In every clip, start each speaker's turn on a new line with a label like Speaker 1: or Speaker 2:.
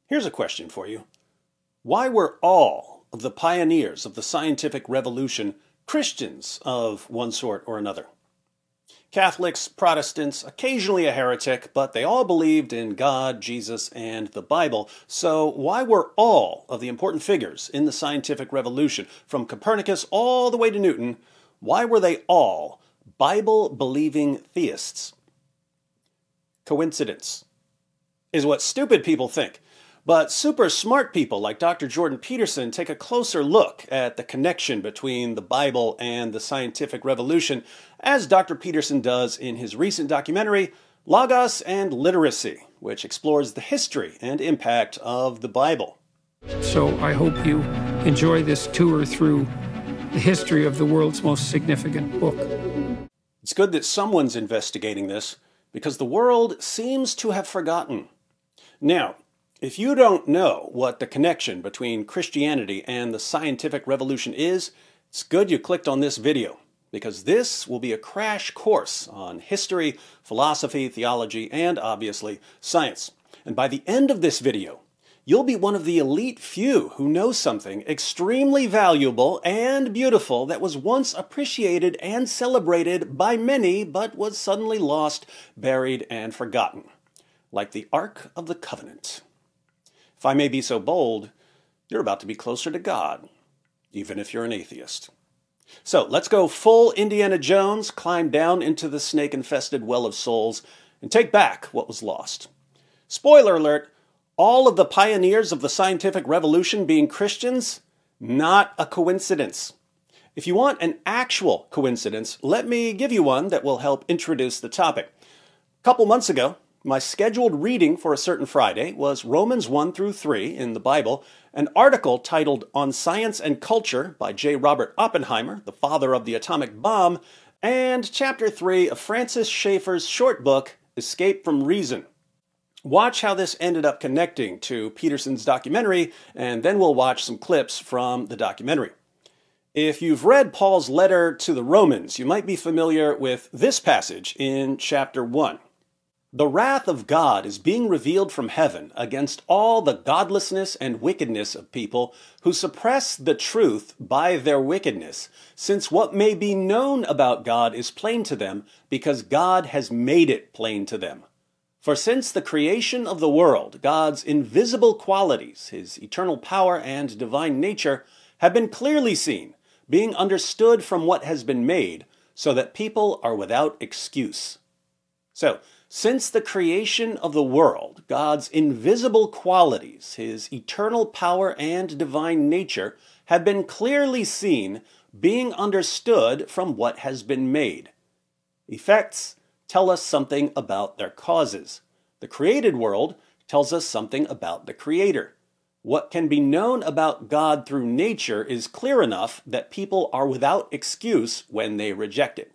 Speaker 1: Here's a question for you. Why were all of the pioneers of the scientific revolution Christians of one sort or another? Catholics, Protestants, occasionally a heretic, but they all believed in God, Jesus, and the Bible. So why were all of the important figures in the scientific revolution, from Copernicus all the way to Newton, why were they all Bible-believing theists? Coincidence is what stupid people think. But super smart people like Dr. Jordan Peterson take a closer look at the connection between the Bible and the scientific revolution, as Dr. Peterson does in his recent documentary, Logos and Literacy, which explores the history and impact of the Bible.
Speaker 2: So I hope you enjoy this tour through the history of the world's most significant book.
Speaker 1: It's good that someone's investigating this, because the world seems to have forgotten. Now, if you don't know what the connection between Christianity and the scientific revolution is, it's good you clicked on this video, because this will be a crash course on history, philosophy, theology, and obviously science. And by the end of this video, you'll be one of the elite few who know something extremely valuable and beautiful that was once appreciated and celebrated by many, but was suddenly lost, buried, and forgotten, like the Ark of the Covenant. If I may be so bold, you're about to be closer to God, even if you're an atheist. So let's go full Indiana Jones, climb down into the snake-infested well of souls, and take back what was lost. Spoiler alert, all of the pioneers of the scientific revolution being Christians? Not a coincidence. If you want an actual coincidence, let me give you one that will help introduce the topic. A couple months ago, my scheduled reading for a certain Friday was Romans 1 through 3 in the Bible, an article titled On Science and Culture by J. Robert Oppenheimer, the father of the atomic bomb, and chapter 3 of Francis Schaeffer's short book, Escape from Reason. Watch how this ended up connecting to Peterson's documentary, and then we'll watch some clips from the documentary. If you've read Paul's letter to the Romans, you might be familiar with this passage in chapter 1. The wrath of God is being revealed from heaven against all the godlessness and wickedness of people who suppress the truth by their wickedness, since what may be known about God is plain to them, because God has made it plain to them. For since the creation of the world, God's invisible qualities, his eternal power and divine nature, have been clearly seen, being understood from what has been made, so that people are without excuse. So, since the creation of the world, God's invisible qualities, his eternal power and divine nature, have been clearly seen, being understood from what has been made. Effects tell us something about their causes. The created world tells us something about the Creator. What can be known about God through nature is clear enough that people are without excuse when they reject it.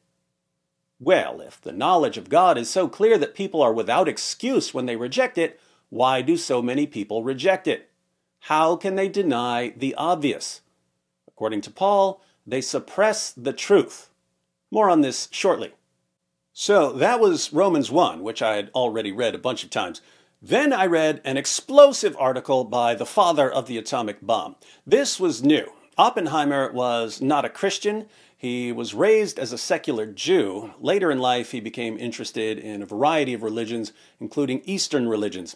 Speaker 1: Well, if the knowledge of God is so clear that people are without excuse when they reject it, why do so many people reject it? How can they deny the obvious? According to Paul, they suppress the truth. More on this shortly. So that was Romans 1, which I had already read a bunch of times. Then I read an explosive article by the father of the atomic bomb. This was new. Oppenheimer was not a Christian. He was raised as a secular Jew. Later in life, he became interested in a variety of religions, including Eastern religions.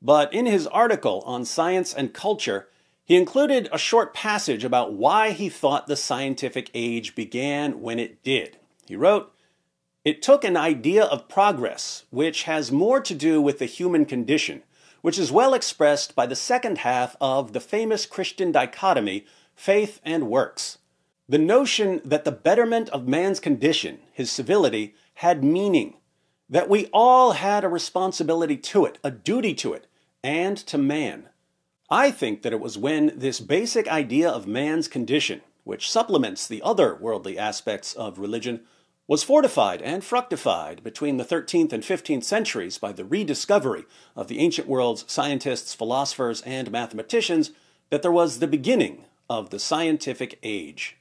Speaker 1: But in his article on science and culture, he included a short passage about why he thought the scientific age began when it did. He wrote, "It took an idea of progress, which has more to do with the human condition, which is well expressed by the second half of the famous Christian dichotomy, faith and works. The notion that the betterment of man's condition, his civility, had meaning, that we all had a responsibility to it, a duty to it, and to man. I think that it was when this basic idea of man's condition, which supplements the other worldly aspects of religion, was fortified and fructified between the 13th and 15th centuries by the rediscovery of the ancient world's scientists, philosophers, and mathematicians, that there was the beginning of the scientific age."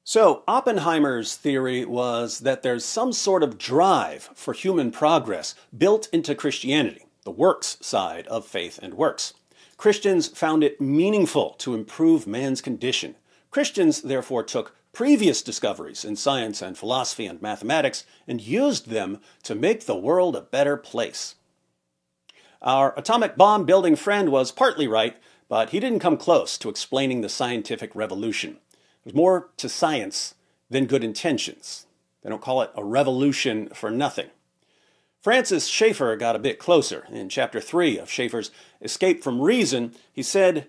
Speaker 1: So Oppenheimer's theory was that there's some sort of drive for human progress built into Christianity, the works side of faith and works. Christians found it meaningful to improve man's condition. Christians therefore took previous discoveries in science and philosophy and mathematics and used them to make the world a better place. Our atomic bomb building friend was partly right, but he didn't come close to explaining the scientific revolution. There's more to science than good intentions. They don't call it a revolution for nothing. Francis Schaeffer got a bit closer. In Chapter 3 of Schaeffer's Escape from Reason, he said,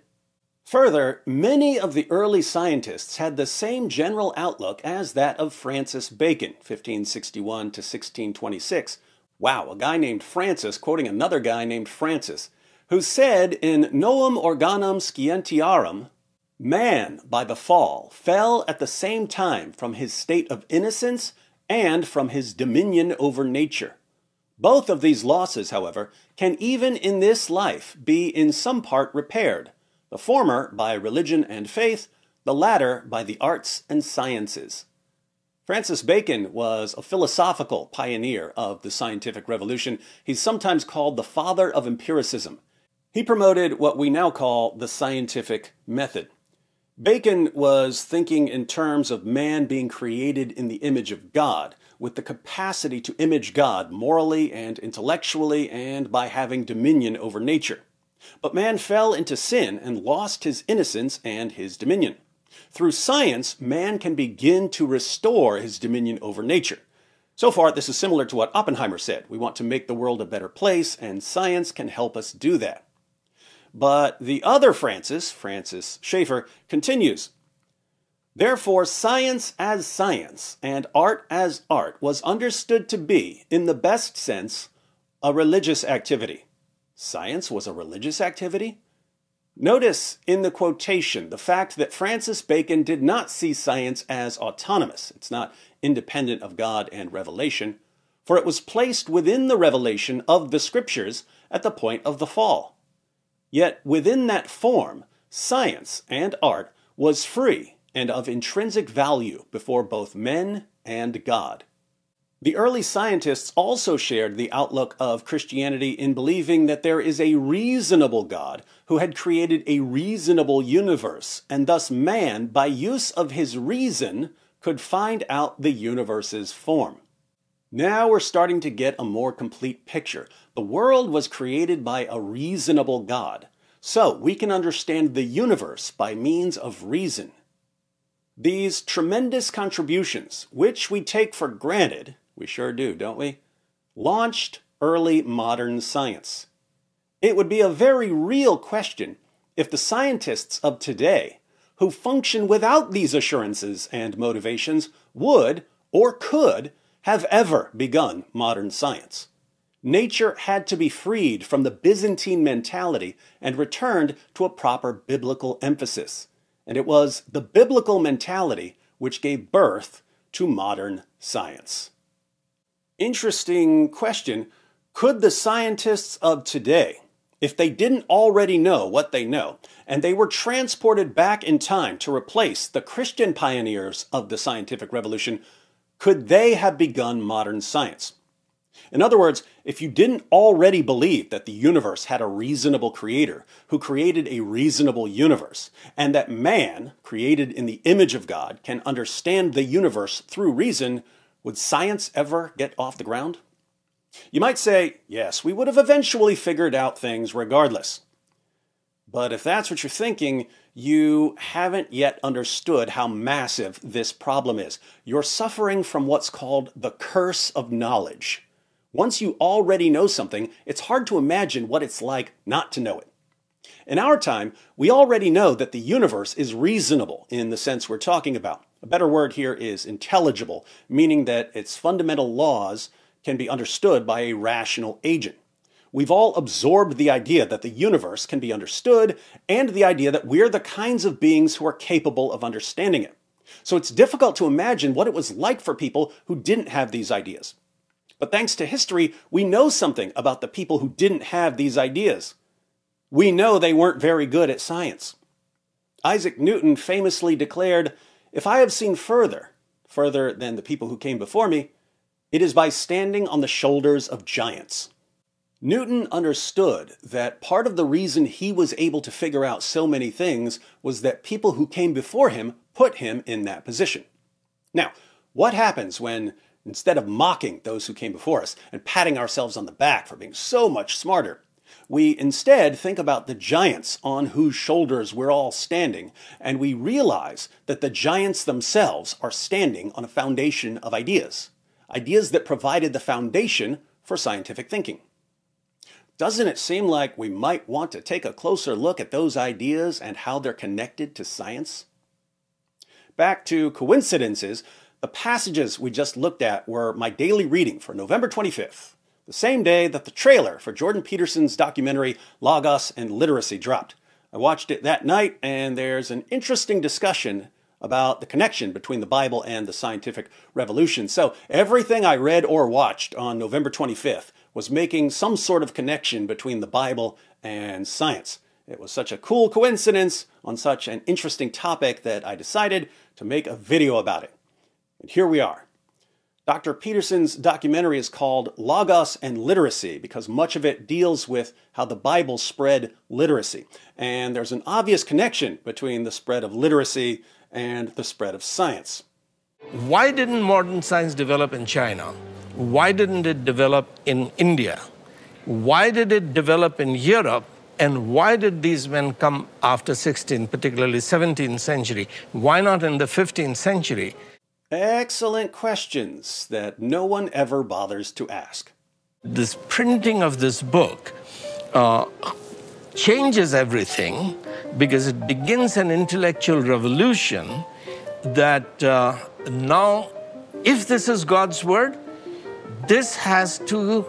Speaker 1: "Further, many of the early scientists had the same general outlook as that of Francis Bacon, 1561 to 1626. Wow, a guy named Francis quoting another guy named Francis, who said in Novum Organum Scientiarum, man, by the fall, fell at the same time from his state of innocence and from his dominion over nature. Both of these losses, however, can even in this life be in some part repaired, the former by religion and faith, the latter by the arts and sciences." Francis Bacon was a philosophical pioneer of the scientific revolution. He's sometimes called the father of empiricism. He promoted what we now call the scientific method. Bacon was thinking in terms of man being created in the image of God, with the capacity to image God morally and intellectually and by having dominion over nature. But man fell into sin and lost his innocence and his dominion. Through science, man can begin to restore his dominion over nature. So far, this is similar to what Oppenheimer said. We want to make the world a better place, and science can help us do that. But the other Francis Schaeffer, continues, "Therefore, science as science and art as art was understood to be, in the best sense, a religious activity." Science was a religious activity? Notice in the quotation the fact that Francis Bacon did not see science as autonomous. It's not independent of God and revelation, for it was placed within the revelation of the Scriptures at the point of the fall. Yet within that form, science and art was free and of intrinsic value before both men and God. The early scientists also shared the outlook of Christianity in believing that there is a reasonable God who had created a reasonable universe, and thus man, by use of his reason, could find out the universe's form. Now we're starting to get a more complete picture. The world was created by a reasonable God, so we can understand the universe by means of reason. These tremendous contributions, which we take for granted, we sure do, don't we? Launched early modern science. It would be a very real question if the scientists of today, who function without these assurances and motivations, would or could have ever begun modern science. Nature had to be freed from the Byzantine mentality and returned to a proper biblical emphasis. And it was the biblical mentality which gave birth to modern science. Interesting question. Could the scientists of today, if they didn't already know what they know, and they were transported back in time to replace the Christian pioneers of the scientific revolution, could they have begun modern science? In other words, if you didn't already believe that the universe had a reasonable creator who created a reasonable universe, and that man, created in the image of God, can understand the universe through reason, would science ever get off the ground? You might say, yes, we would have eventually figured out things regardless. But if that's what you're thinking, you haven't yet understood how massive this problem is. You're suffering from what's called the curse of knowledge. Once you already know something, it's hard to imagine what it's like not to know it. In our time, we already know that the universe is reasonable in the sense we're talking about. A better word here is intelligible, meaning that its fundamental laws can be understood by a rational agent. We've all absorbed the idea that the universe can be understood and the idea that we're the kinds of beings who are capable of understanding it. So it's difficult to imagine what it was like for people who didn't have these ideas. But thanks to history, we know something about the people who didn't have these ideas. We know they weren't very good at science. Isaac Newton famously declared, "If I have seen further than the people who came before me, it is by standing on the shoulders of giants." Newton understood that part of the reason he was able to figure out so many things was that people who came before him put him in that position. Now, what happens when, instead of mocking those who came before us and patting ourselves on the back for being so much smarter, we instead think about the giants on whose shoulders we're all standing, and we realize that the giants themselves are standing on a foundation of ideas, ideas that provided the foundation for scientific thinking. Doesn't it seem like we might want to take a closer look at those ideas and how they're connected to science? Back to coincidences, the passages we just looked at were my daily reading for November 25th, the same day that the trailer for Jordan Peterson's documentary Logos and Literacy dropped. I watched it that night, and there's an interesting discussion about the connection between the Bible and the scientific revolution. So everything I read or watched on November 25th was making some sort of connection between the Bible and science. It was such a cool coincidence on such an interesting topic that I decided to make a video about it. And here we are. Dr. Peterson's documentary is called Logos and Literacy because much of it deals with how the Bible spread literacy. And there's an obvious connection between the spread of literacy and the spread of science.
Speaker 3: Why didn't modern science develop in China? Why didn't it develop in India? Why did it develop in Europe? And why did these men come after 16th, particularly 17th century? Why not in the 15th century?
Speaker 1: Excellent questions that no one ever bothers to ask.
Speaker 3: This printing of this book changes everything because it begins an intellectual revolution that now, if this is God's word, this has to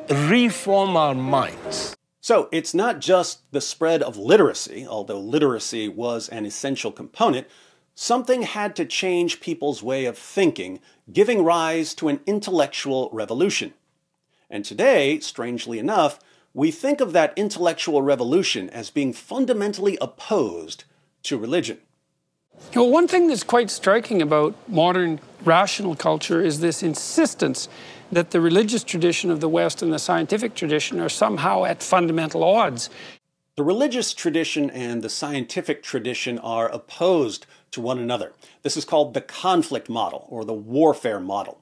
Speaker 3: reform our minds.
Speaker 1: So it's not just the spread of literacy, although literacy was an essential component. Something had to change people's way of thinking, giving rise to an intellectual revolution. And today, strangely enough, we think of that intellectual revolution as being fundamentally opposed to religion.
Speaker 2: Well, one thing that's quite striking about modern rational culture is this insistence that the religious tradition of the West and the scientific tradition are somehow at fundamental odds.
Speaker 1: The religious tradition and the scientific tradition are opposed to one another. This is called the conflict model or the warfare model.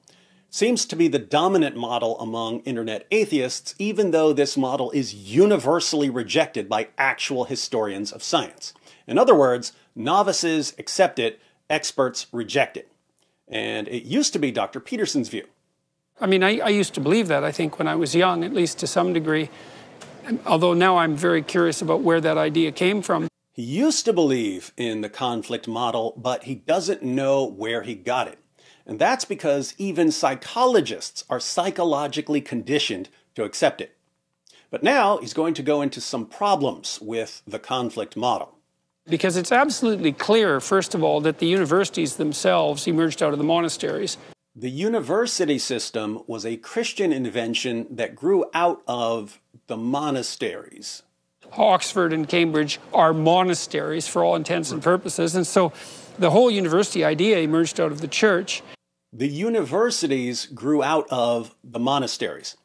Speaker 1: Seems to be the dominant model among internet atheists, even though this model is universally rejected by actual historians of science. In other words, novices accept it, experts reject it. And it used to be Dr. Peterson's view.
Speaker 2: I mean, I used to believe that, I think, when I was young, at least to some degree. Although now I'm very curious about where that idea came from.
Speaker 1: He used to believe in the conflict model, but he doesn't know where he got it. And that's because even psychologists are psychologically conditioned to accept it. But now he's going to go into some problems with the conflict model.
Speaker 2: Because it's absolutely clear, first of all, that the universities themselves emerged out of the monasteries.
Speaker 1: The university system was a Christian invention that grew out of the monasteries.
Speaker 2: Oxford and Cambridge are monasteries for all intents and purposes, and so the whole university idea emerged out of the church.
Speaker 1: The universities grew out of the monasteries.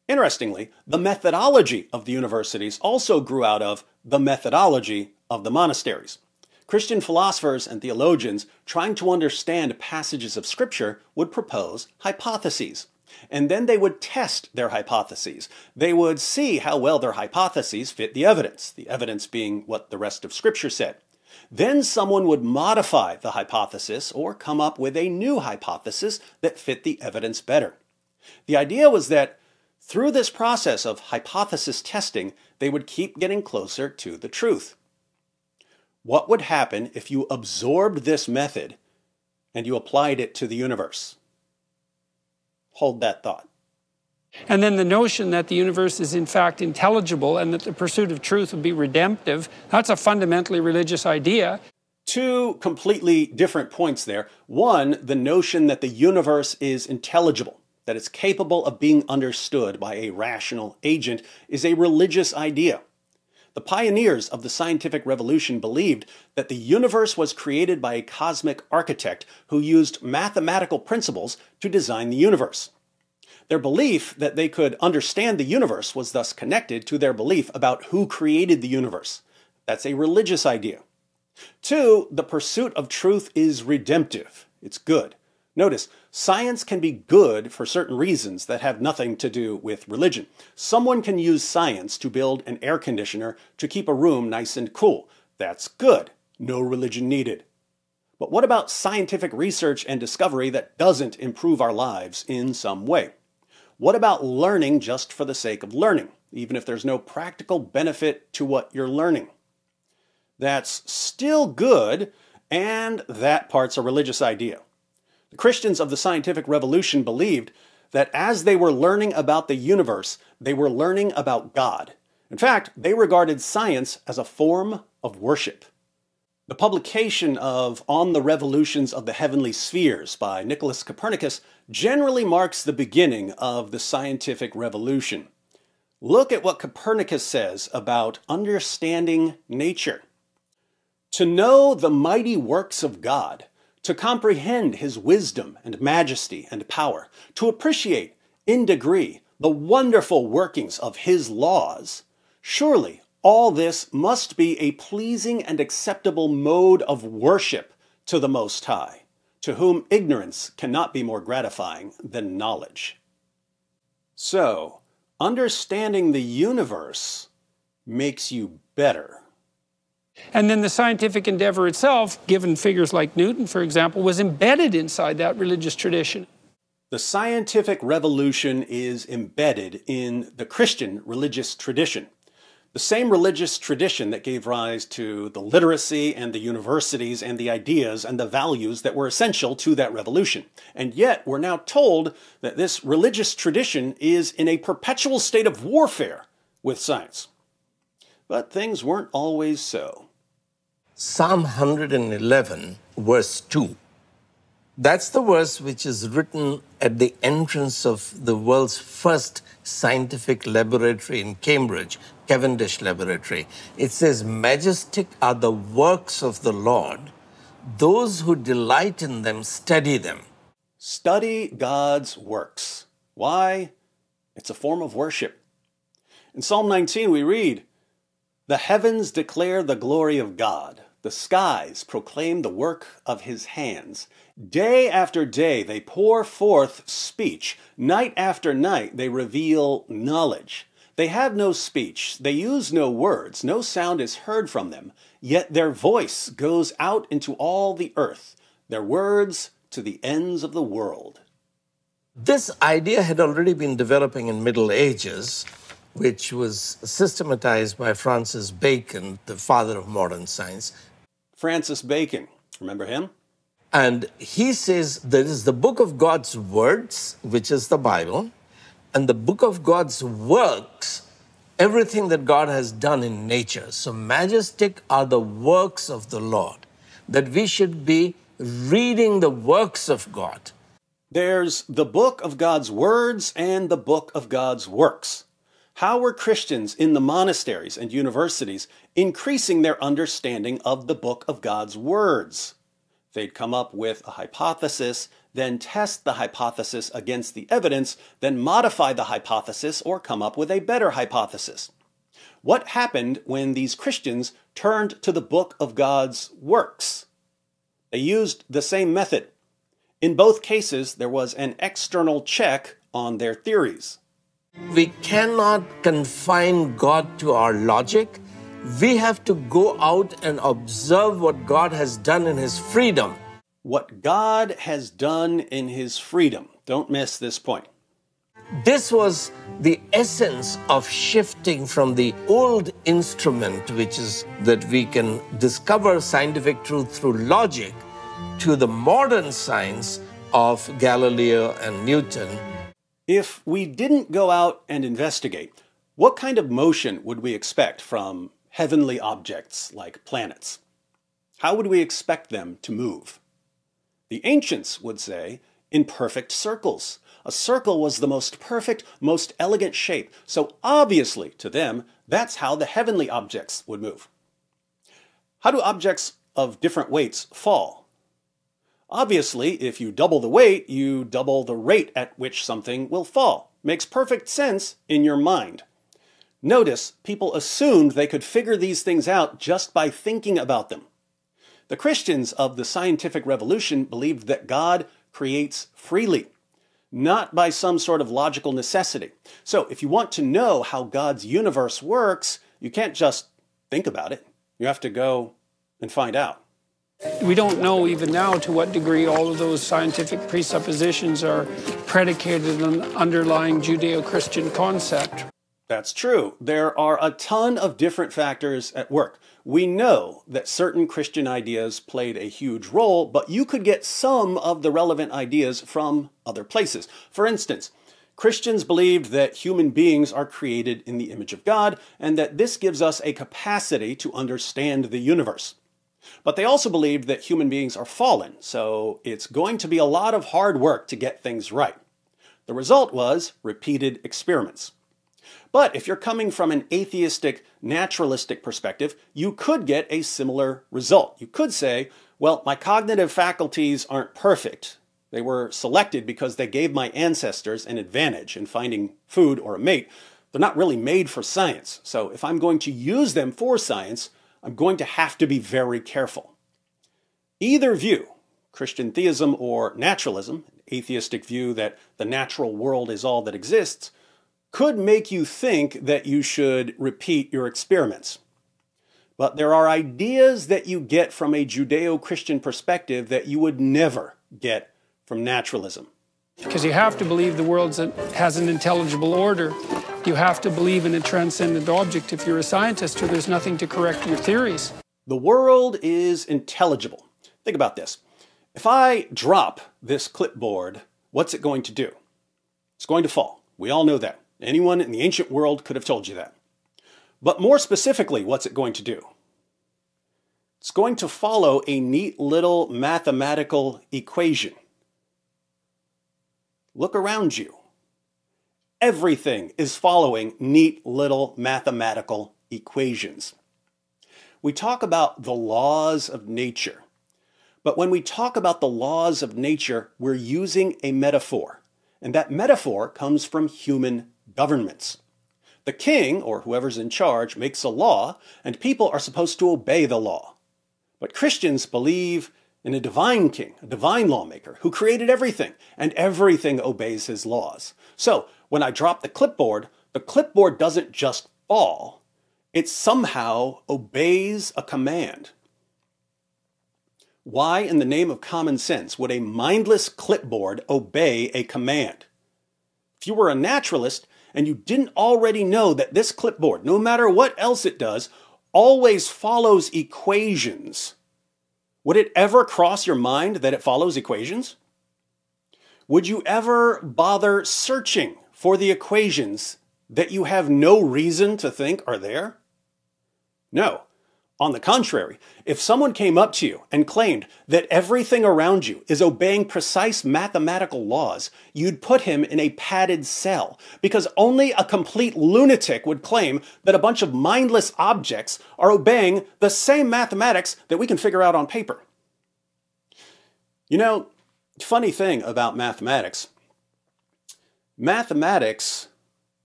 Speaker 1: Interestingly, the methodology of the universities also grew out of the methodology of the monasteries. Christian philosophers and theologians trying to understand passages of Scripture would propose hypotheses. And then they would test their hypotheses. They would see how well their hypotheses fit the evidence being what the rest of Scripture said. Then someone would modify the hypothesis or come up with a new hypothesis that fit the evidence better. The idea was that through this process of hypothesis testing, they would keep getting closer to the truth. What would happen if you absorbed this method and you applied it to the universe? Hold that thought.
Speaker 2: And then the notion that the universe is in fact intelligible and that the pursuit of truth would be redemptive, that's a fundamentally religious idea.
Speaker 1: Two completely different points there. One, the notion that the universe is intelligible, that it's capable of being understood by a rational agent, is a religious idea. The pioneers of the scientific revolution believed that the universe was created by a cosmic architect who used mathematical principles to design the universe. Their belief that they could understand the universe was thus connected to their belief about who created the universe. That's a religious idea. 2, the pursuit of truth is redemptive. It's good. Notice, science can be good for certain reasons that have nothing to do with religion. Someone can use science to build an air conditioner to keep a room nice and cool. That's good. No religion needed. But what about scientific research and discovery that doesn't improve our lives in some way? What about learning just for the sake of learning, even if there's no practical benefit to what you're learning? That's still good, and that part's a religious idea. The Christians of the scientific revolution believed that as they were learning about the universe, they were learning about God. In fact, they regarded science as a form of worship. The publication of On the Revolutions of the Heavenly Spheres by Nicholas Copernicus generally marks the beginning of the scientific revolution. Look at what Copernicus says about understanding nature. To know the mighty works of God, to comprehend his wisdom and majesty and power, to appreciate, in degree, the wonderful workings of his laws, surely all this must be a pleasing and acceptable mode of worship to the Most High, to whom ignorance cannot be more gratifying than knowledge. So, understanding the universe makes you better.
Speaker 2: And then the scientific endeavor itself, given figures like Newton, for example, was embedded inside that religious tradition.
Speaker 1: The scientific revolution is embedded in the Christian religious tradition. The same religious tradition that gave rise to the literacy and the universities and the ideas and the values that were essential to that revolution. And yet we're now told that this religious tradition is in a perpetual state of warfare with science. But things weren't always so.
Speaker 3: Psalm 111, verse 2. That's the verse which is written at the entrance of the world's first scientific laboratory in Cambridge, Cavendish Laboratory. It says, "Majestic are the works of the Lord. Those who delight in them study them."
Speaker 1: Study God's works. Why? It's a form of worship. In Psalm 19 we read, "The heavens declare the glory of God. The skies proclaim the work of his hands. Day after day they pour forth speech. Night after night they reveal knowledge. They have no speech. They use no words. No sound is heard from them. Yet their voice goes out into all the earth. Their words to the ends of the world."
Speaker 3: This idea had already been developing in Middle Ages, which was systematized by Francis Bacon, the father of modern science.
Speaker 1: Francis Bacon, remember him?
Speaker 3: And he says there is the book of God's words, which is the Bible, and the book of God's works, everything that God has done in nature. So majestic are the works of the Lord, that we should be reading the works of God.
Speaker 1: There's the book of God's words and the book of God's works. How were Christians in the monasteries and universities increasing their understanding of the book of God's words? They'd come up with a hypothesis, then test the hypothesis against the evidence, then modify the hypothesis or come up with a better hypothesis. What happened when these Christians turned to the book of God's works? They used the same method. In both cases, there was an external check on their theories.
Speaker 3: We cannot confine God to our logic. We have to go out and observe what God has done in his freedom.
Speaker 1: What God has done in his freedom. Don't miss this point.
Speaker 3: This was the essence of shifting from the old instrument, which is that we can discover scientific truth through logic, to the modern science of Galileo and Newton.
Speaker 1: If we didn't go out and investigate, what kind of motion would we expect from heavenly objects like planets? How would we expect them to move? The ancients would say, in perfect circles. A circle was the most perfect, most elegant shape, so obviously to them, that's how the heavenly objects would move. How do objects of different weights fall? Obviously, if you double the weight, you double the rate at which something will fall. makes perfect sense in your mind. Notice, people assumed they could figure these things out just by thinking about them. The Christians of the scientific revolution believed that God creates freely, not by some sort of logical necessity. So if you want to know how God's universe works, you can't just think about it. You have to go and find out.
Speaker 2: We don't know even now to what degree all of those scientific presuppositions are predicated on an underlying Judeo-Christian concept.
Speaker 1: That's true. There are a ton of different factors at work. We know that certain Christian ideas played a huge role, but you could get some of the relevant ideas from other places. For instance, Christians believed that human beings are created in the image of God, and that this gives us a capacity to understand the universe. But they also believed that human beings are fallen, so it's going to be a lot of hard work to get things right. The result was repeated experiments. But if you're coming from an atheistic, naturalistic perspective, you could get a similar result. You could say, well, my cognitive faculties aren't perfect. They were selected because they gave my ancestors an advantage in finding food or a mate. They're not really made for science. So if I'm going to use them for science, I'm going to have to be very careful. Either view, Christian theism or naturalism, an atheistic view that the natural world is all that exists, could make you think that you should repeat your experiments. But there are ideas that you get from a Judeo-Christian perspective that you would never get from naturalism.
Speaker 2: Because you have to believe the world has an intelligible order. You have to believe in a transcendent object if you're a scientist, or there's nothing to correct your theories.
Speaker 1: The world is intelligible. Think about this. If I drop this clipboard, what's it going to do? It's going to fall. We all know that. Anyone in the ancient world could have told you that. But more specifically, what's it going to do? It's going to follow a neat little mathematical equation. Look around you. Everything is following neat little mathematical equations. We talk about the laws of nature. But when we talk about the laws of nature, we're using a metaphor. And that metaphor comes from human governments. The king, or whoever's in charge, makes a law, and people are supposed to obey the law. But Christians believe in a divine king, a divine lawmaker, who created everything, and everything obeys his laws. So, when I drop the clipboard doesn't just fall. It somehow obeys a command. Why, in the name of common sense, would a mindless clipboard obey a command? If you were a naturalist, and you didn't already know that this clipboard, no matter what else it does, always follows equations, would it ever cross your mind that it follows equations? Would you ever bother searching for the equations that you have no reason to think are there? No. On the contrary, if someone came up to you and claimed that everything around you is obeying precise mathematical laws, you'd put him in a padded cell, because only a complete lunatic would claim that a bunch of mindless objects are obeying the same mathematics that we can figure out on paper. You know, funny thing about mathematics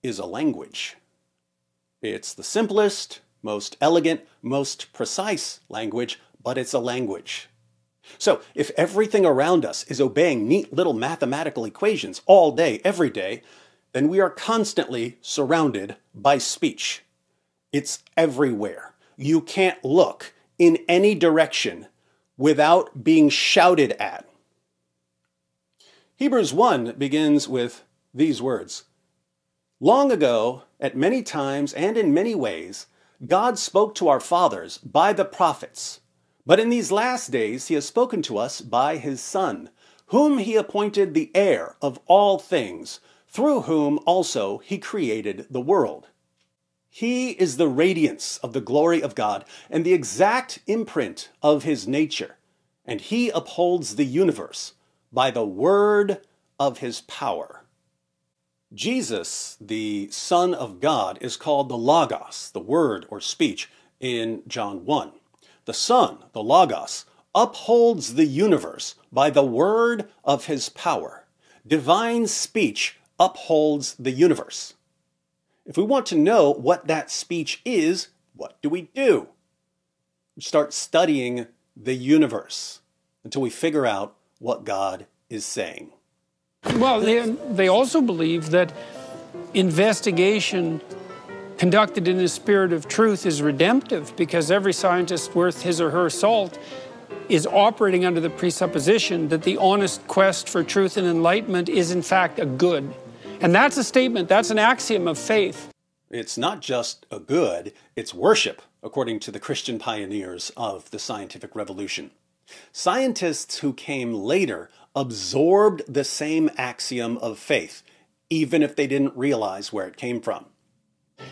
Speaker 1: is a language. It's the simplest, most elegant, most precise language, but it's a language. So if everything around us is obeying neat little mathematical equations all day, every day, then we are constantly surrounded by speech. It's everywhere. You can't look in any direction without being shouted at. Hebrews 1 begins with these words. Long ago, at many times and in many ways, God spoke to our fathers by the prophets, but in these last days he has spoken to us by his Son, whom he appointed the heir of all things, through whom also he created the world. He is the radiance of the glory of God and the exact imprint of his nature, and he upholds the universe by the word of his power. Jesus, the Son of God, is called the Logos, the word or speech, in John 1. The Son, the Logos, upholds the universe by the word of his power. Divine speech upholds the universe. If we want to know what that speech is, what do? We start studying the universe until we figure out what God is saying.
Speaker 2: Well, they also believe that investigation conducted in a spirit of truth is redemptive, because every scientist worth his or her salt is operating under the presupposition that the honest quest for truth and enlightenment is in fact a good. And that's a statement, that's an axiom of faith.
Speaker 1: It's not just a good, it's worship, according to the Christian pioneers of the scientific revolution. Scientists who came later absorbed the same axiom of faith, even if they didn't realize where it came from.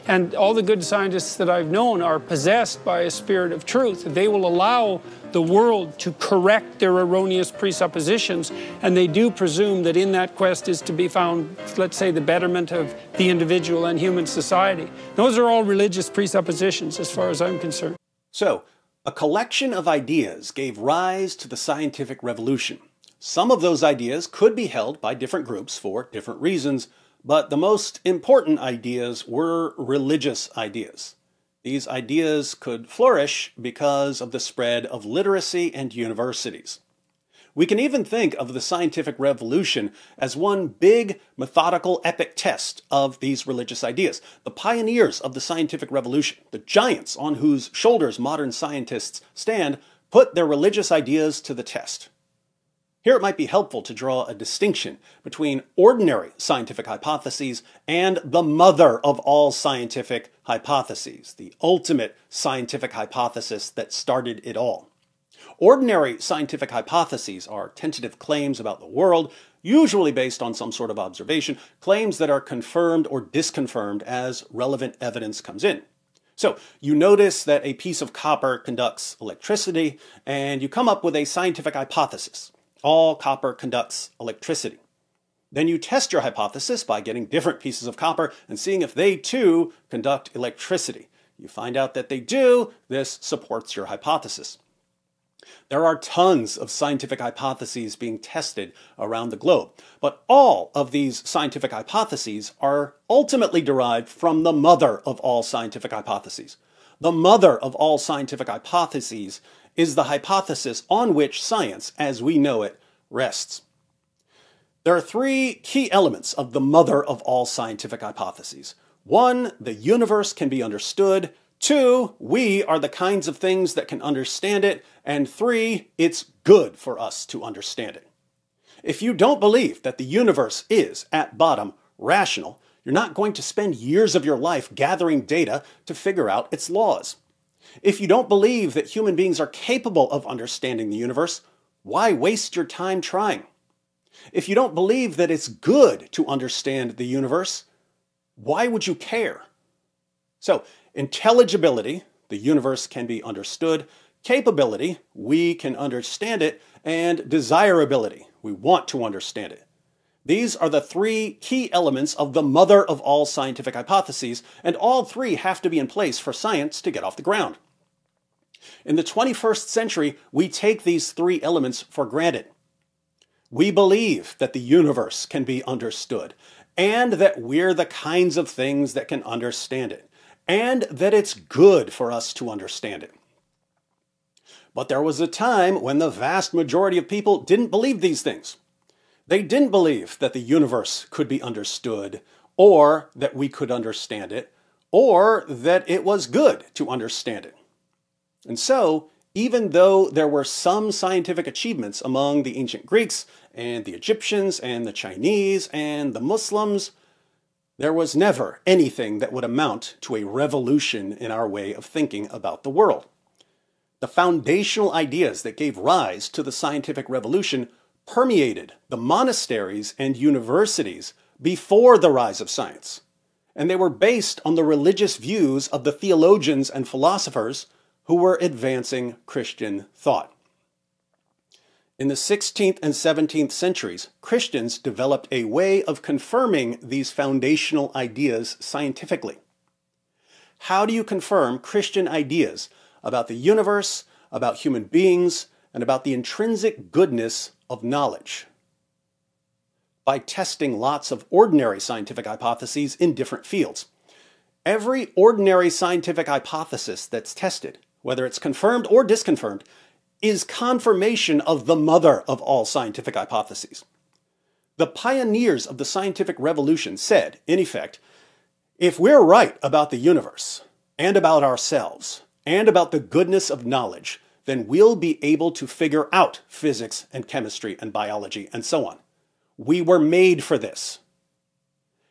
Speaker 2: And all the good scientists that I've known are possessed by a spirit of truth. They will allow the world to correct their erroneous presuppositions, and they do presume that in that quest is to be found, let's say, the betterment of the individual and human society. Those are all religious presuppositions as far as I'm concerned.
Speaker 1: So, a collection of ideas gave rise to the scientific revolution. Some of those ideas could be held by different groups for different reasons, but the most important ideas were religious ideas. These ideas could flourish because of the spread of literacy and universities. We can even think of the scientific revolution as one big, methodical, epic test of these religious ideas. The pioneers of the scientific revolution, the giants on whose shoulders modern scientists stand, put their religious ideas to the test. Here it might be helpful to draw a distinction between ordinary scientific hypotheses and the mother of all scientific hypotheses, the ultimate scientific hypothesis that started it all. Ordinary scientific hypotheses are tentative claims about the world, usually based on some sort of observation, claims that are confirmed or disconfirmed as relevant evidence comes in. So, you notice that a piece of copper conducts electricity, and you come up with a scientific hypothesis. All copper conducts electricity. Then you test your hypothesis by getting different pieces of copper and seeing if they too conduct electricity. You find out that they do. This supports your hypothesis. There are tons of scientific hypotheses being tested around the globe, but all of these scientific hypotheses are ultimately derived from the mother of all scientific hypotheses. The mother of all scientific hypotheses is the hypothesis on which science, as we know it, rests. There are three key elements of the mother of all scientific hypotheses. 1, the universe can be understood. 2, we are the kinds of things that can understand it. And 3, it's good for us to understand it. If you don't believe that the universe is, at bottom, rational, you're not going to spend years of your life gathering data to figure out its laws. If you don't believe that human beings are capable of understanding the universe, why waste your time trying? If you don't believe that it's good to understand the universe, why would you care? So, intelligibility, the universe can be understood; capability, we can understand it; and desirability, we want to understand it. These are the three key elements of the mother of all scientific hypotheses, and all three have to be in place for science to get off the ground. In the 21st century, we take these three elements for granted. We believe that the universe can be understood, and that we're the kinds of things that can understand it, and that it's good for us to understand it. But there was a time when the vast majority of people didn't believe these things. They didn't believe that the universe could be understood, or that we could understand it, or that it was good to understand it. And so, even though there were some scientific achievements among the ancient Greeks and the Egyptians and the Chinese and the Muslims, there was never anything that would amount to a revolution in our way of thinking about the world. The foundational ideas that gave rise to the scientific revolution permeated the monasteries and universities before the rise of science, and they were based on the religious views of the theologians and philosophers who were advancing Christian thought. In the 16th and 17th centuries, Christians developed a way of confirming these foundational ideas scientifically. How do you confirm Christian ideas about the universe, about human beings, and about the intrinsic goodness of knowledge? by testing lots of ordinary scientific hypotheses in different fields. Every ordinary scientific hypothesis that's tested, whether it's confirmed or disconfirmed, is confirmation of the mother of all scientific hypotheses. The pioneers of the scientific revolution said, in effect, if we're right about the universe, and about ourselves, and about the goodness of knowledge, then we'll be able to figure out physics and chemistry and biology and so on. We were made for this.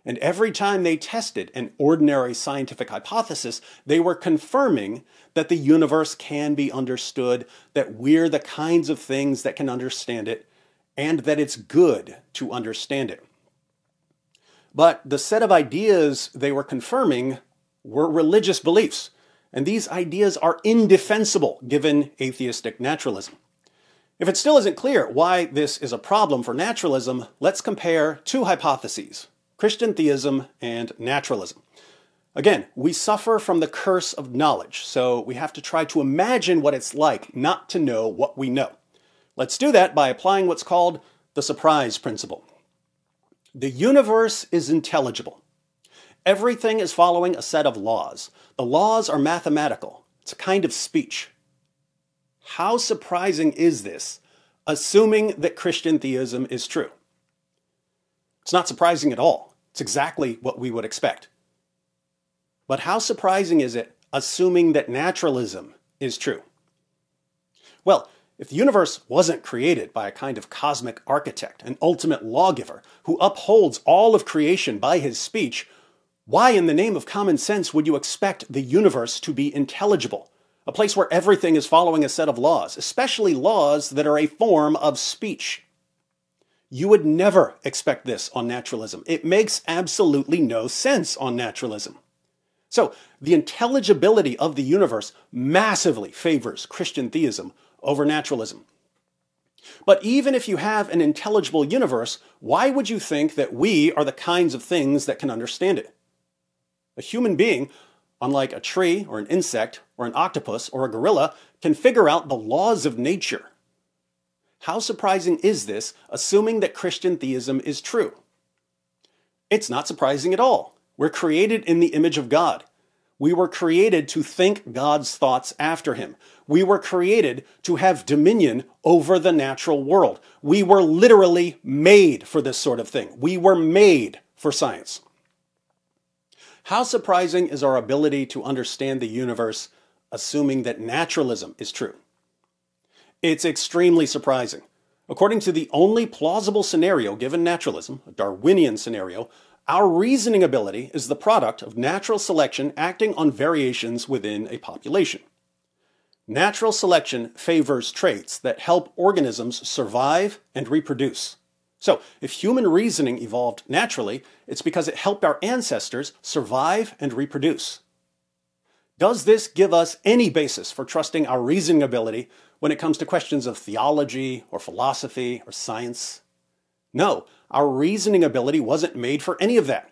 Speaker 1: And every time they tested an ordinary scientific hypothesis, they were confirming that the universe can be understood, that we're the kinds of things that can understand it, and that it's good to understand it. But the set of ideas they were confirming were religious beliefs, and these ideas are indefensible given atheistic naturalism. If it still isn't clear why this is a problem for naturalism, let's compare two hypotheses: Christian theism and naturalism. Again, we suffer from the curse of knowledge, so we have to try to imagine what it's like not to know what we know. Let's do that by applying what's called the surprise principle. The universe is intelligible. Everything is following a set of laws. The laws are mathematical. It's a kind of speech. How surprising is this, assuming that Christian theism is true? It's not surprising at all. It's exactly what we would expect. But how surprising is it, assuming that naturalism is true? Well, if the universe wasn't created by a kind of cosmic architect, an ultimate lawgiver, who upholds all of creation by his speech, why in the name of common sense would you expect the universe to be intelligible? A place where everything is following a set of laws, especially laws that are a form of speech. You would never expect this on naturalism. It makes absolutely no sense on naturalism. So, the intelligibility of the universe massively favors Christian theism over naturalism. But even if you have an intelligible universe, why would you think that we are the kinds of things that can understand it? A human being, unlike a tree or an insect or an octopus or a gorilla, can figure out the laws of nature. How surprising is this, assuming that Christian theism is true? It's not surprising at all. We're created in the image of God. We were created to think God's thoughts after him. We were created to have dominion over the natural world. We were literally made for this sort of thing. We were made for science. How surprising is our ability to understand the universe, assuming that naturalism is true? It's extremely surprising. According to the only plausible scenario given naturalism, a Darwinian scenario, our reasoning ability is the product of natural selection acting on variations within a population. Natural selection favors traits that help organisms survive and reproduce. So, if human reasoning evolved naturally, it's because it helped our ancestors survive and reproduce. Does this give us any basis for trusting our reasoning ability when it comes to questions of theology or philosophy or science? No, our reasoning ability wasn't made for any of that.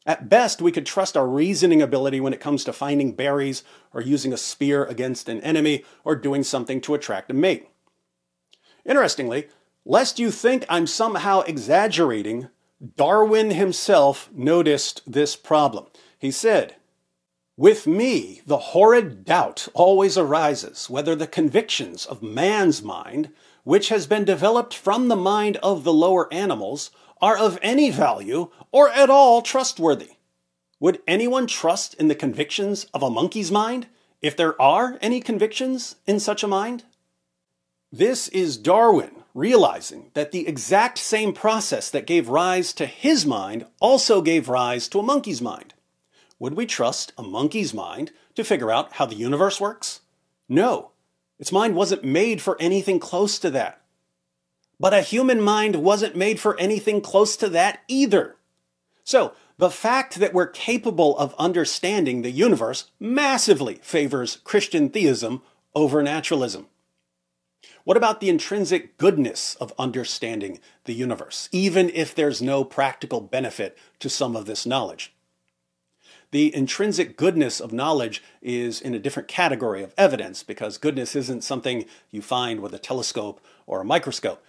Speaker 1: At best, we could trust our reasoning ability when it comes to finding berries or using a spear against an enemy or doing something to attract a mate. Interestingly, lest you think I'm somehow exaggerating, Darwin himself noticed this problem. He said, "With me, the horrid doubt always arises whether the convictions of man's mind, which has been developed from the mind of the lower animals, are of any value or at all trustworthy. Would anyone trust in the convictions of a monkey's mind, if there are any convictions in such a mind?" This is Darwin realizing that the exact same process that gave rise to his mind also gave rise to a monkey's mind. Would we trust a monkey's mind to figure out how the universe works? No. Its mind wasn't made for anything close to that. But a human mind wasn't made for anything close to that either. So, the fact that we're capable of understanding the universe massively favors Christian theism over naturalism. What about the intrinsic goodness of understanding the universe, even if there's no practical benefit to some of this knowledge? The intrinsic goodness of knowledge is in a different category of evidence because goodness isn't something you find with a telescope or a microscope.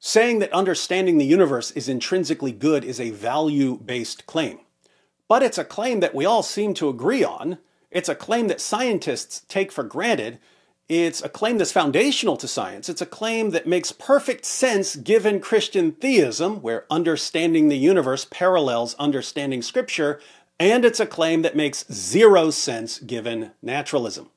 Speaker 1: Saying that understanding the universe is intrinsically good is a value-based claim. But it's a claim that we all seem to agree on. It's a claim that scientists take for granted. It's a claim that's foundational to science. It's a claim that makes perfect sense given Christian theism, where understanding the universe parallels understanding Scripture, and it's a claim that makes zero sense given naturalism.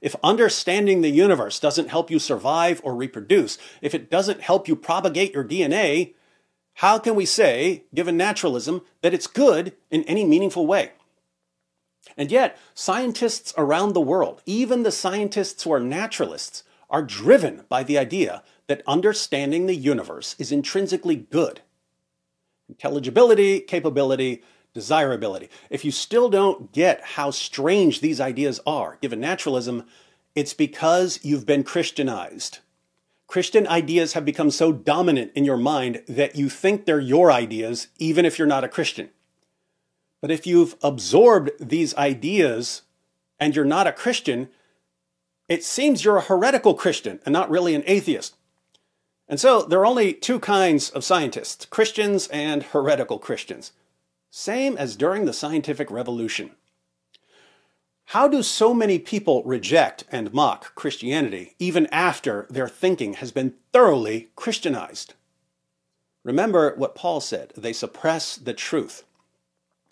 Speaker 1: If understanding the universe doesn't help you survive or reproduce, if it doesn't help you propagate your DNA, how can we say, given naturalism, that it's good in any meaningful way? And yet, scientists around the world, even the scientists who are naturalists, are driven by the idea that understanding the universe is intrinsically good. Intelligibility, capability, desirability. If you still don't get how strange these ideas are, given naturalism, it's because you've been Christianized. Christian ideas have become so dominant in your mind that you think they're your ideas, even if you're not a Christian. But if you've absorbed these ideas and you're not a Christian, it seems you're a heretical Christian and not really an atheist. And so there are only two kinds of scientists, Christians and heretical Christians. Same as during the scientific revolution. How do so many people reject and mock Christianity even after their thinking has been thoroughly Christianized? Remember what Paul said, they suppress the truth.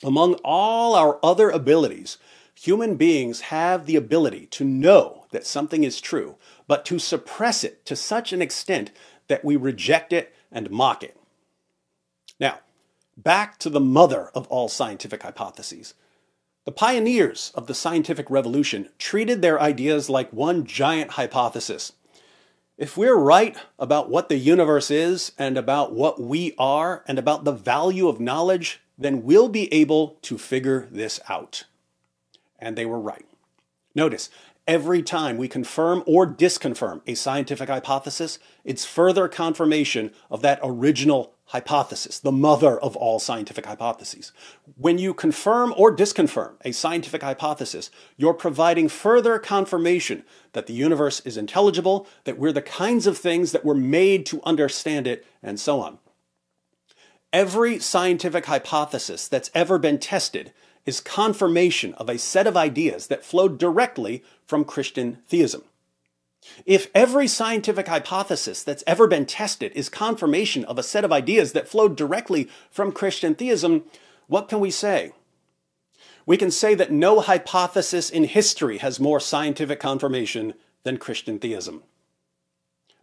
Speaker 1: Among all our other abilities, human beings have the ability to know that something is true, but to suppress it to such an extent that we reject it and mock it. Now, back to the mother of all scientific hypotheses. The pioneers of the scientific revolution treated their ideas like one giant hypothesis. If we're right about what the universe is and about what we are and about the value of knowledge, then we'll be able to figure this out. And they were right. Notice, every time we confirm or disconfirm a scientific hypothesis, it's further confirmation of that original hypothesis, the mother of all scientific hypotheses. When you confirm or disconfirm a scientific hypothesis, you're providing further confirmation that the universe is intelligible, that we're the kinds of things that were made to understand it, and so on. Every scientific hypothesis that's ever been tested is confirmation of a set of ideas that flowed directly from Christian theism. If every scientific hypothesis that's ever been tested is confirmation of a set of ideas that flowed directly from Christian theism, what can we say? We can say that no hypothesis in history has more scientific confirmation than Christian theism.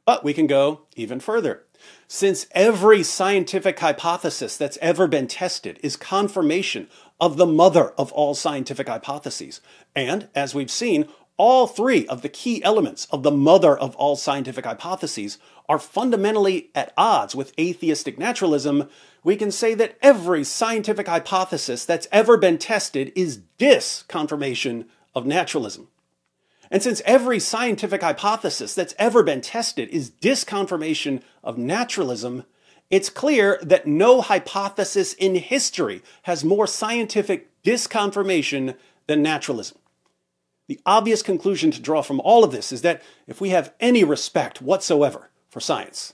Speaker 1: But we can go even further. Since every scientific hypothesis that's ever been tested is confirmation of the mother of all scientific hypotheses, and as we've seen, all three of the key elements of the mother of all scientific hypotheses are fundamentally at odds with atheistic naturalism, we can say that every scientific hypothesis that's ever been tested is disconfirmation of naturalism. And since every scientific hypothesis that's ever been tested is disconfirmation of naturalism, it's clear that no hypothesis in history has more scientific disconfirmation than naturalism. The obvious conclusion to draw from all of this is that if we have any respect whatsoever for science,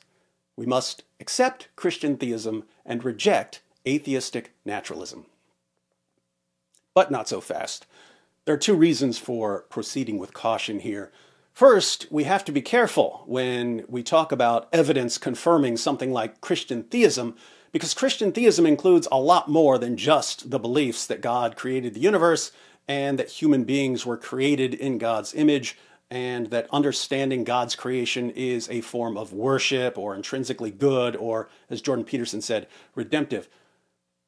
Speaker 1: we must accept Christian theism and reject atheistic naturalism. But not so fast. There are two reasons for proceeding with caution here. First, we have to be careful when we talk about evidence confirming something like Christian theism, because Christian theism includes a lot more than just the beliefs that God created the universe and that human beings were created in God's image, and that understanding God's creation is a form of worship or intrinsically good or, as Jordan Peterson said, redemptive.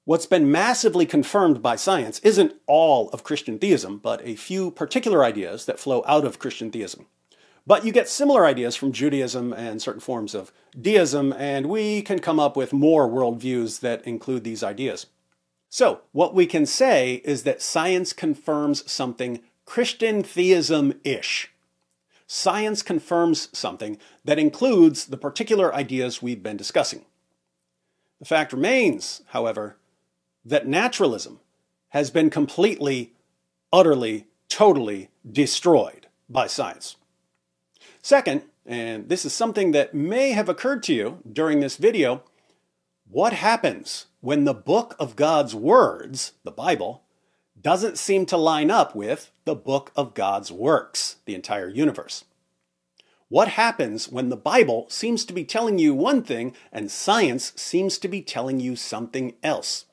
Speaker 1: What's been massively confirmed by science isn't all of Christian theism, but a few particular ideas that flow out of Christian theism. But you get similar ideas from Judaism and certain forms of deism, and we can come up with more worldviews that include these ideas. So, what we can say is that science confirms something Christian theism-ish. Science confirms something that includes the particular ideas we've been discussing. The fact remains, however, that naturalism has been completely, utterly, totally destroyed by science. Second, and this is something that may have occurred to you during this video. What happens when the book of God's words, the Bible, doesn't seem to line up with the book of God's works, the entire universe? What happens when the Bible seems to be telling you one thing and science seems to be telling you something else?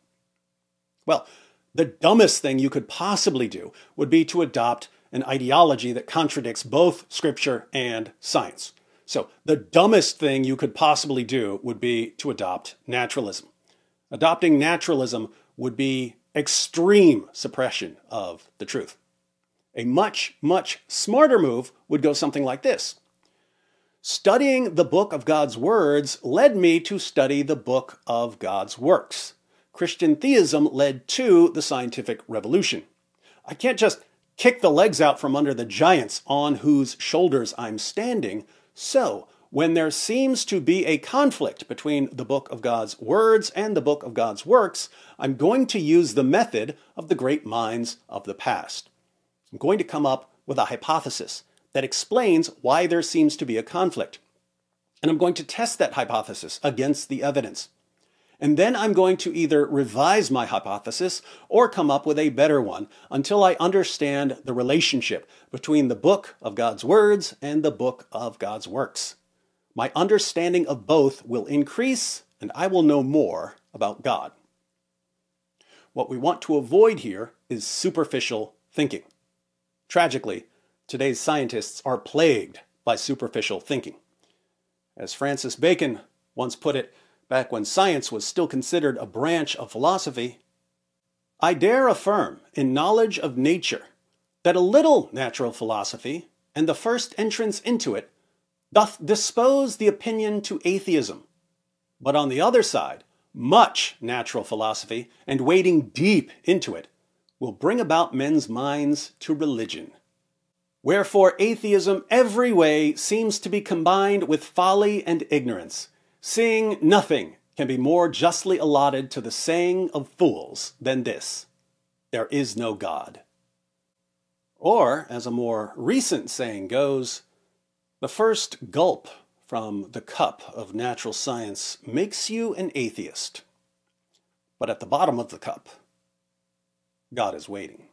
Speaker 1: Well, the dumbest thing you could possibly do would be to adopt an ideology that contradicts both Scripture and science. So the dumbest thing you could possibly do would be to adopt naturalism. Adopting naturalism would be extreme suppression of the truth. A much, much smarter move would go something like this. Studying the book of God's words led me to study the book of God's works. Christian theism led to the scientific revolution. I can't just kick the legs out from under the giants on whose shoulders I'm standing. So, when there seems to be a conflict between the book of God's words and the book of God's works, I'm going to use the method of the great minds of the past. I'm going to come up with a hypothesis that explains why there seems to be a conflict. And I'm going to test that hypothesis against the evidence. And then I'm going to either revise my hypothesis or come up with a better one until I understand the relationship between the book of God's words and the book of God's works. My understanding of both will increase, and I will know more about God. What we want to avoid here is superficial thinking. Tragically, today's scientists are plagued by superficial thinking. As Francis Bacon once put it, back when science was still considered a branch of philosophy, I dare affirm in knowledge of nature that a little natural philosophy, and the first entrance into it, doth dispose the opinion to atheism. But on the other side, much natural philosophy, and wading deep into it, will bring about men's minds to religion. Wherefore atheism every way seems to be combined with folly and ignorance, seeing nothing can be more justly allotted to the saying of fools than this: there is no God. Or, as a more recent saying goes, the first gulp from the cup of natural science makes you an atheist. But at the bottom of the cup, God is waiting.